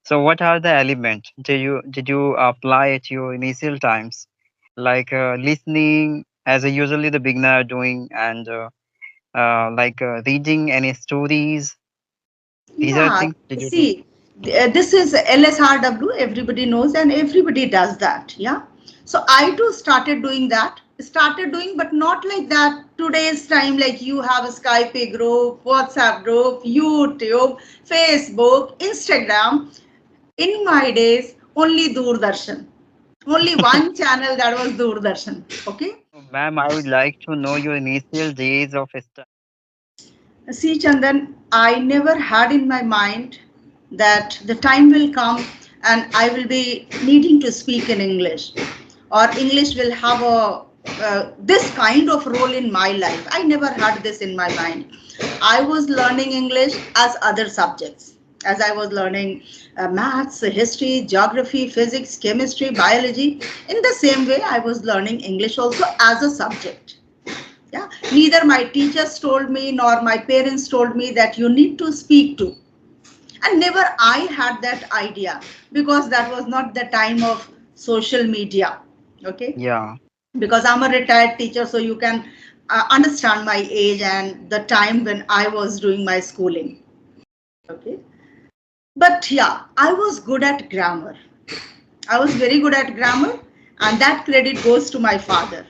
So what are the elements did you apply at your initial times, like listening as a usually the beginner are doing, and like reading any stories? These are Yeah, things did you do? see, this is LSRW, everybody knows, and everybody does that. Yeah. So I too started doing that, but not like that. Today's time, like you have a Skype group, WhatsApp group, YouTube, Facebook, Instagram. In my days, only Doordarshan. Only one channel, that was Doordarshan. Okay. So, ma'am, I would like to know your initial days of See, Chandan, I never had in my mind that the time will come and I will be needing to speak in English, or English will have a this kind of role in my life. I never had this in my mind. I was learning English as other subjects, as I was learning maths, history, geography, physics, chemistry, biology. In the same way, I was learning English also as a subject. Yeah, neither my teachers told me nor my parents told me that you need to speak to, and never I had that idea, because that was not the time of social media. Okay, yeah. because I'm a retired teacher, so you can understand my age and the time when I was doing my schooling. Okay, but yeah, I was good at grammar. I was very good at grammar, and that credit goes to my father,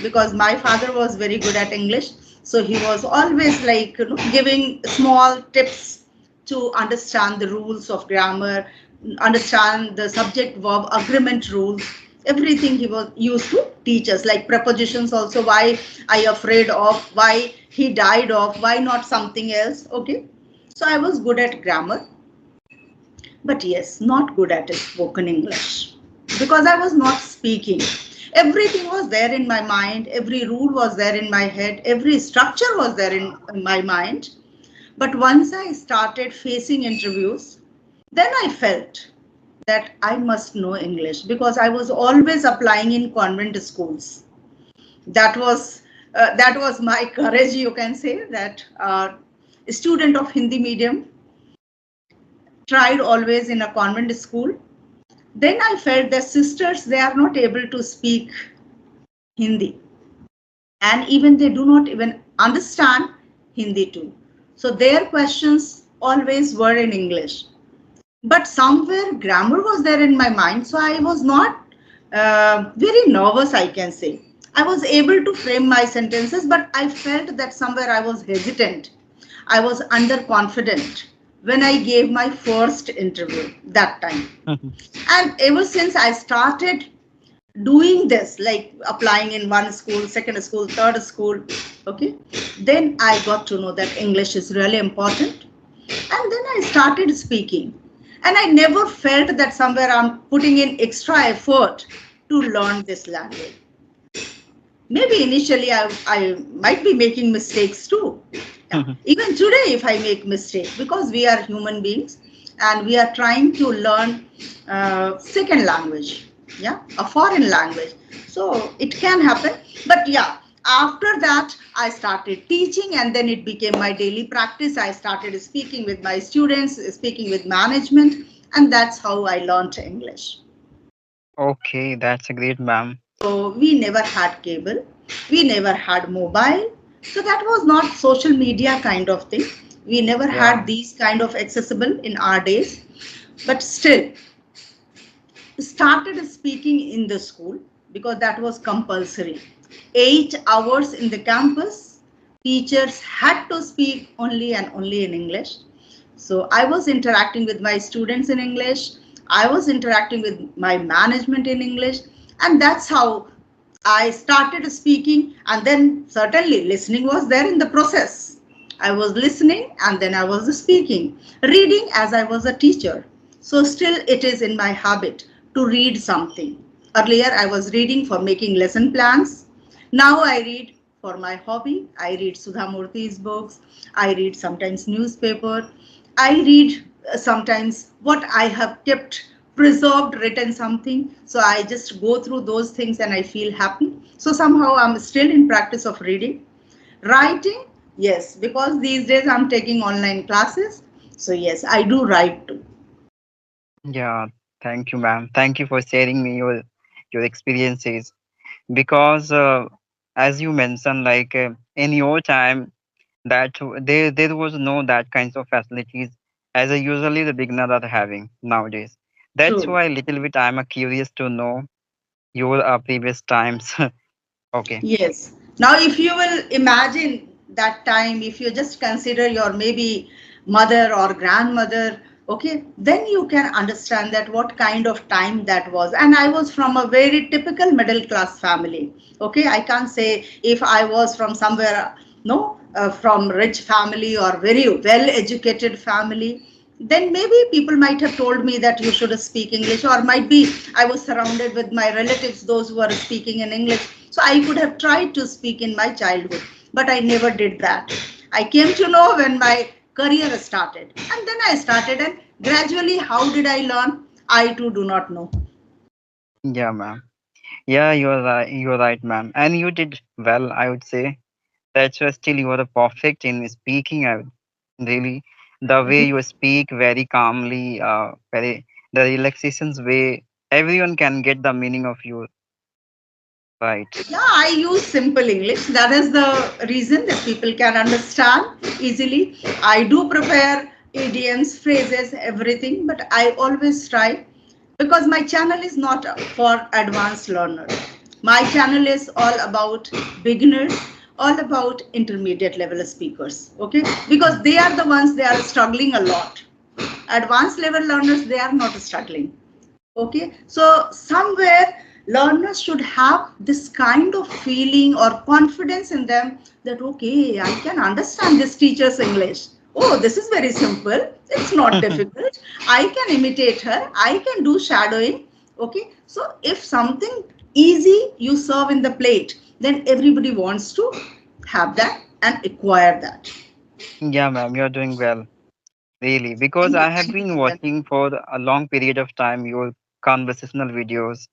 because my father was very good at English. So he was always like, giving small tips to understand the rules of grammar, understand the subject verb agreement rules. Everything he was used to teach us, like prepositions also. Why I afraid of? Why he died of? Why not something else? Okay. So I was good at grammar, but yes, not good at spoken English, because I was not speaking. Everything was there in my mind, every rule was there in my head, every structure was there in my mind. But once I started facing interviews, then I felt that I must know English, because I was always applying in convent schools. That was my courage, you can say, that a student of Hindi medium, tried always in a convent school. Then I felt that sisters, they are not able to speak Hindi, and even they do not even understand Hindi too. So their questions always were in English. But somewhere grammar was there in my mind, so I was not very nervous, I can say. I was able to frame my sentences, but I felt that somewhere I was hesitant. I was underconfident when I gave my first interview that time. And ever since I started doing this, like applying in one school, second school, third school, okay, then I got to know that English is really important. And then I started speaking. And I never felt that somewhere I'm putting in extra effort to learn this language. Maybe initially I might be making mistakes too. Yeah. Even today, if I make mistakes, because we are human beings and we are trying to learn second language, yeah, a foreign language. So it can happen. But yeah, after that, I started teaching, and then it became my daily practice. I started speaking with my students, speaking with management, and that's how I learned English. Okay, that's a great, ma'am. So we never had cable, we never had mobile. So that was not social media kind of thing. We never had Yeah. these kind of accessible in our days. But still, started speaking in the school, because that was compulsory. 8 hours in the campus, teachers had to speak only and only in English. So I was interacting with my students in English. I was interacting with my management in English. And that's how I started speaking. And then certainly listening was there in the process. I was listening and then I was speaking, reading as I was a teacher. So still it is in my habit to read something. Earlier I was reading for making lesson plans. Now I read for my hobby. I read Sudha Murthy's books. I read sometimes newspaper. I read sometimes what I have kept preserved, written something. So I just go through those things and I feel happy. So somehow I'm still in practice of reading. Writing, yes, because these days I'm taking online classes. So yes, I do write too. Yeah, thank you, ma'am. Thank you for sharing me your experiences. Because as you mentioned, like in your time, there was no that kinds of facilities as usually the beginner are having nowadays. That's True. why little bit I'm curious to know your previous times. Okay. Yes. Now, if you will imagine that time, if you just consider your maybe mother or grandmother, okay, then you can understand that what kind of time that was. And I was from a very typical middle class family. Okay, I can't say if I was from somewhere, no, from rich family or very well educated family, then maybe people might have told me that you should speak English, or might be I was surrounded with my relatives, those who are speaking in English. So I could have tried to speak in my childhood, but I never did that. I came to know when my career started, and then I started, and gradually, how did I learn? I too do not know. Yeah, ma'am. Yeah, you're right. You're right, ma'am. And you did well, I would say. That's why still you are perfect in speaking. I would really the way you speak very calmly, very the relaxations way. Everyone can get the meaning of you, right? Yeah, I use simple English. That is the reason that people can understand easily. I do prepare idioms, phrases, everything, but I always try because my channel is not for advanced learners. My channel is all about beginners, all about intermediate level speakers. Okay, because they are the ones they are struggling a lot. Advanced level learners, they are not struggling. Okay, so somewhere learners should have this kind of feeling or confidence in them that okay, I can understand this teacher's English. Oh, this is very simple, it's not difficult, I can imitate her, I can do shadowing. Okay, so if something easy you serve in the plate, then everybody wants to have that and acquire that. Yeah, ma'am, you're doing well, really. Because Thank you, I have thank you, been Chandan. watching for a long period of time your conversational videos,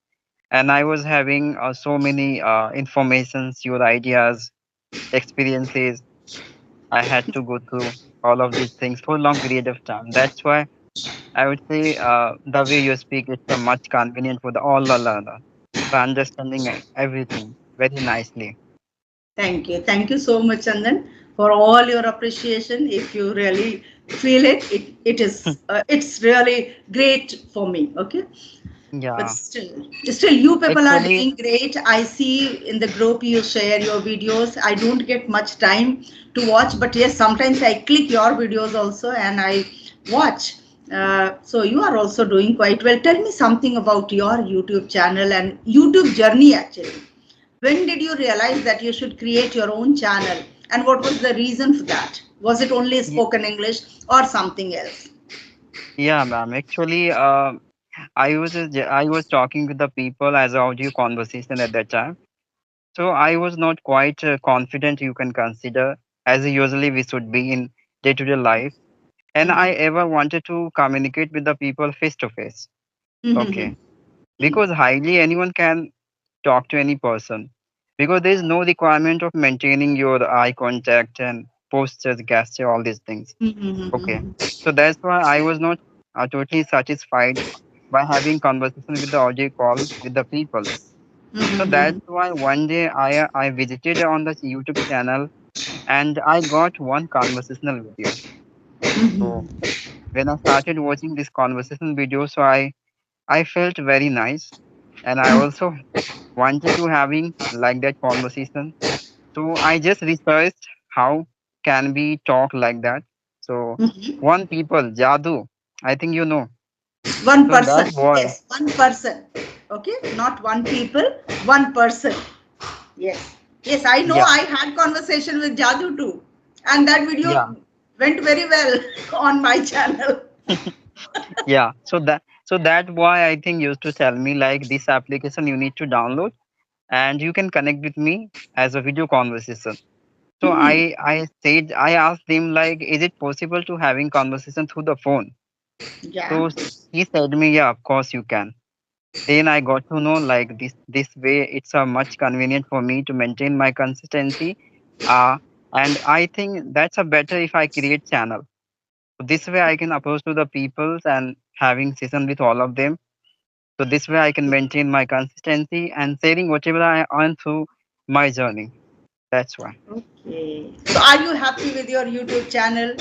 and I was having so many informations, your ideas, experiences. I had to go through all of these things for a long period of time. That's why I would say the way you speak is much convenient for the all the learner for understanding everything very nicely. Thank you. Thank you so much, Chandan, for all your appreciation. If you really feel it, it is it's really great for me. Okay, but Yeah, still, you people are actually, doing great. I see in the group you share your videos. I don't get much time to watch, but yes, sometimes I click your videos also and I watch. So you are also doing quite well. Tell me something about your YouTube channel and YouTube journey actually. When did you realize that you should create your own channel? And what was the reason for that? Was it only y- spoken English or something else? yeah, ma'am. Actually, I was talking with the people as audio conversation at that time. So I was not quite confident. You can consider as usually we should be in day-to-day life. And I ever wanted to communicate with the people face to face. Okay, because highly anyone can talk to any person because there is no requirement of maintaining your eye contact and postures, gesture, all these things. Okay, so that's why I was not totally satisfied by having conversation with the audio call with the people. So that's why one day I visited on the YouTube channel and I got one conversational video. So when I started watching this conversational video, so I felt very nice and I also wanted to having like that conversation. So I just researched how can we talk like that. So one people, Jadu, I think you know. One So person. that boy, Yes, one person. Okay, not one people, one person. Yes. Yes, I know yeah, I had conversation with Jadu too. And that yeah, video went very well on my channel. yeah. So that boy I think used to tell me like this application you need to download and you can connect with me as a video conversation. So I said I asked him like, is it possible to having conversation through the phone? Yeah. So he said me, yeah, of course you can. Then I got to know like this way it's much convenient for me to maintain my consistency. Uh, and I think that's a better if I create channel. So this way I can approach to the peoples and having session with all of them. So this way I can maintain my consistency and sharing whatever I earn through my journey. That's why. Okay. So are you happy with your YouTube channel?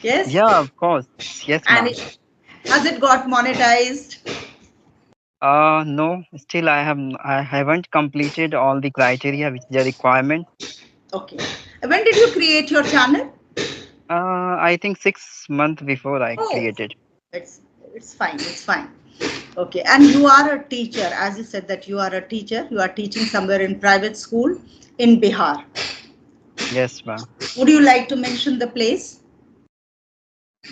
Yes. Yeah, of course. Yes, And ma'am. has it got monetized? No, still I haven't completed all the criteria which is a requirement. Okay. When did you create your channel? I think 6 months before I Oh, created. it's it's fine. It's fine. Okay. And you are a teacher, as you said that you are a teacher. You are teaching somewhere in private school in Bihar. Yes, ma'am. Would you like to mention the place?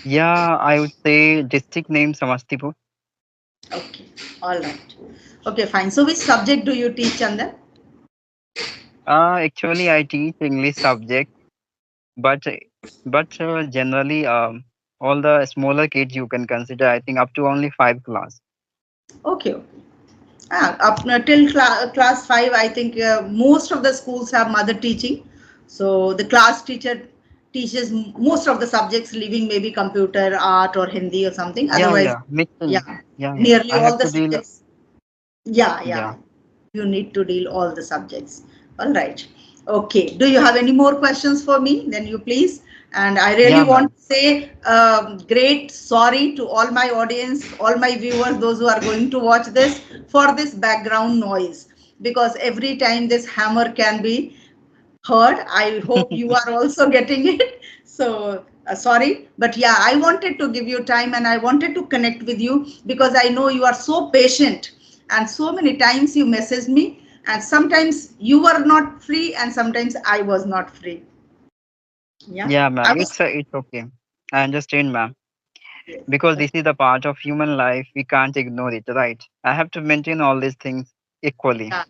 Yeah, I would say district name Samastipur. Okay. All right. Okay, fine. So which subject do you teach, Chandan? Actually, I teach English subject, but generally, all the smaller kids you can consider. I think up to only 5 class. Okay. Okay. Up till class 5, I think most of the schools have mother teaching. So the class teacher teaches most of the subjects, leaving maybe computer, art, or Hindi or something. Yeah, Otherwise, yeah, mixing. yeah, Yeah. nearly I all have the to deal. subjects. Yeah, Yeah, yeah. You need to deal all the subjects. All right. Okay. Do you have any more questions for me? Then you please. And I really yeah, want ma'am. to say great sorry to all my audience, all my viewers, those who are going to watch this for this background noise. Because every time this hammer can be heard. I hope you are also getting it. So sorry, but yeah, I wanted to give you time and I wanted to connect with you because I know you are so patient and so many times you messaged me and sometimes you were not free and sometimes I was not free. Yeah, Yeah, I ma'am. was. It's okay. I understand, ma'am. Yes. Because Okay. this is the part of human life. We can't ignore it, right? I have to maintain all these things equally. Yeah.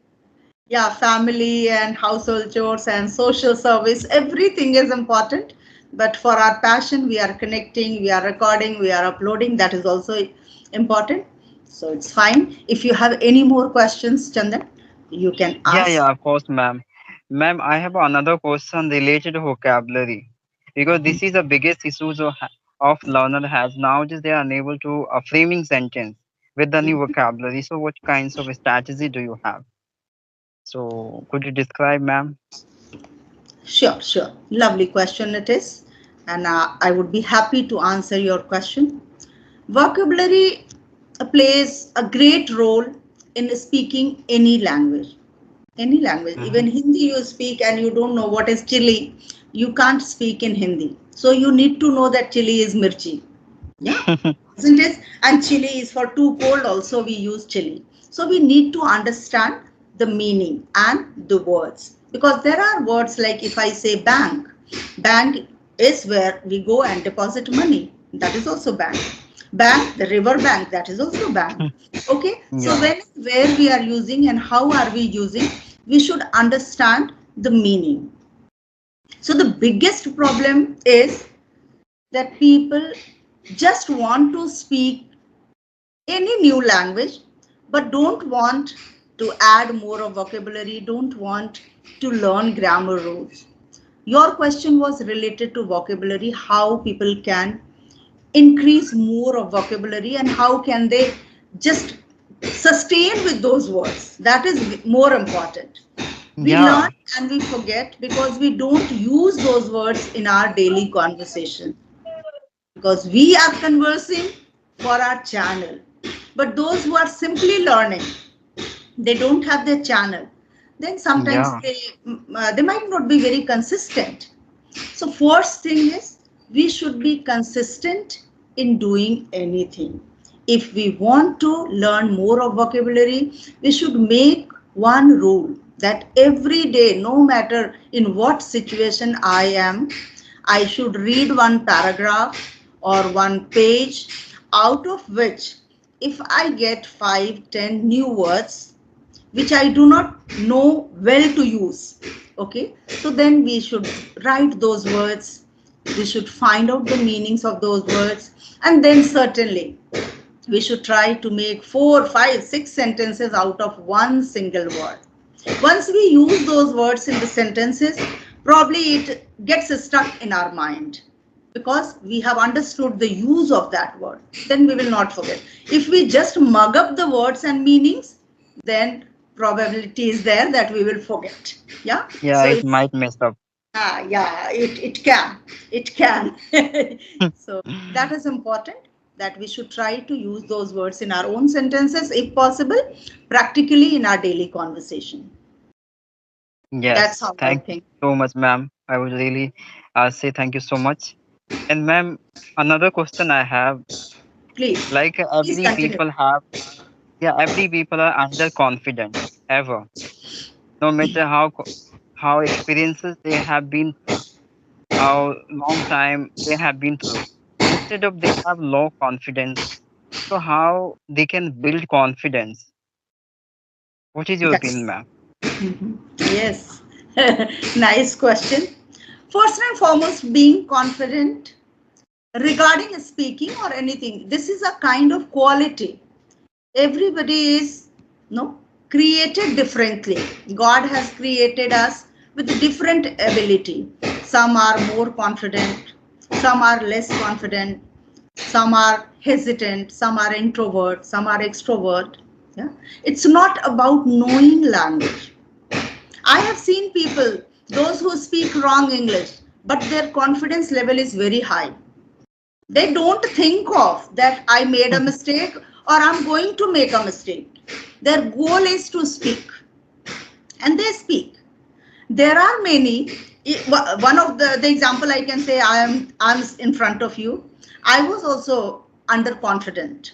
Yeah, family and household chores and social service, everything is important. But for our passion, we are connecting, we are recording, we are uploading. That is also important. So it's fine. If you have any more questions, Chandan, you can Yeah, ask. yeah, of course, ma'am. Ma'am, I have another question related to vocabulary because this is the biggest issue of learner has nowadays. They are unable to framing sentence with the new vocabulary. So, what kinds of strategy do you have? So, could you describe, ma'am? Sure, sure. Lovely question it is. And I would be happy to answer your question. Vocabulary plays a great role in speaking any language. Any language, even Mhm. Hindi you speak and you don't know what is chili, you can't speak in Hindi. So you need to know that chili is mirchi. Yeah, isn't it? And chili is for too cold, also we use chili. So we need to understand the meaning and the words because there are words like if I say bank, bank is where we go and deposit money. That is also bank. Bank, the river bank, that is also bank. Okay, so Yeah, when where we are using and how are we using, we should understand the meaning. So the biggest problem is that people just want to speak any new language but don't want to add more of vocabulary, don't want to learn grammar rules. Your question was related to vocabulary, how people can increase more of vocabulary and how can they just sustain with those words. That is more important. We learn yeah, and we forget because we don't use those words in our daily conversation because we are conversing for our channel. But those who are simply learning, they don't have their channel, then sometimes yeah, they might not be very consistent. So first thing is we should be consistent in doing anything. If we want to learn more of vocabulary, we should make one rule that every day, no matter in what situation I am, I should read one paragraph or one page out of which if I get 5, 10 new words which I do not know well to use. Okay, so then we should write those words, we should find out the meanings of those words, and then certainly we should try to make 4, 5, 6 sentences out of one single word. Once we use those words in the sentences, probably it gets stuck in our mind. because we have understood the use of that word. Then we will not forget. If we just mug up the words and meanings, then probability is there that we will forget. Yeah. Yeah, So it it's, might mess up. yeah, it can. So that is important, that we should try to use those words in our own sentences if possible, practically in our daily conversation. That's Yes, how I thank you think. so much, ma'am. I would really say thank you so much. And ma'am, another question I have, Please, like please every continue. people have, yeah, every people are underconfident ever, no matter how experiences they have been through, how long time they have been through. Instead of they have low confidence, so how they can build confidence? What is your opinion, Yes. ma'am? Mhm. Yes. Nice question. First and foremost, being confident regarding speaking or anything. This is a kind of quality. Everybody is, no, created differently. God has created us with different ability. Some are more confident, some are less confident, some are hesitant, some are introvert, some are extrovert. Yeah, it's not about knowing language. I have seen people, those who speak wrong English, but their confidence level is very high. They don't think of that I made a mistake or I'm going to make a mistake. Their goal is to speak, and they speak. There are many. One of the example I can say, I'm in front of you. I was also underconfident.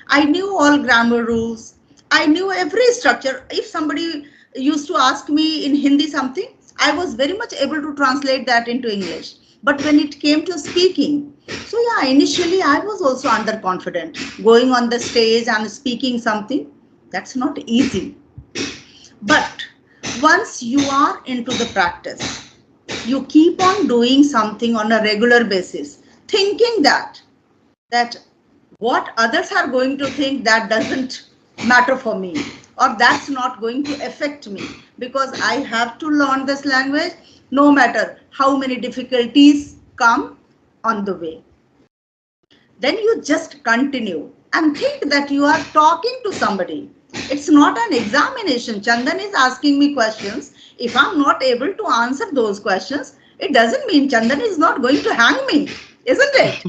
I knew all grammar rules. I knew every structure. If somebody used to ask me in Hindi something, I was very much able to translate that into English. But when it came to speaking, so yeah, initially I was also underconfident. Going on the stage and speaking something, that's not easy. But once you are into the practice, you keep on doing something on a regular basis, thinking that what others are going to think, that doesn't matter for me, or that's not going to affect me, because I have to learn this language no matter how many difficulties come on the way. Then you just continue and think that you are talking to somebody. It's not an examination. Chandan is asking me questions. If I'm not able to answer those questions, it doesn't mean Chandan is not going to hang me, isn't it?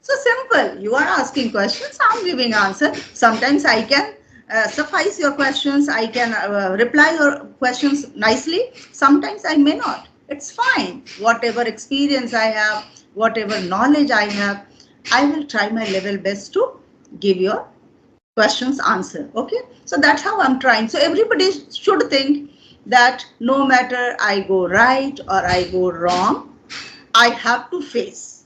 So simple. You are asking questions, I'm giving answer. Sometimes I can suffice your questions. I can reply your questions nicely. Sometimes I may not. It's fine. Whatever experience I have, whatever knowledge I have, I will try my level best to give your questions answer. Okay. So that's how I'm trying. So everybody should think that no matter I go right or I go wrong, I have to face.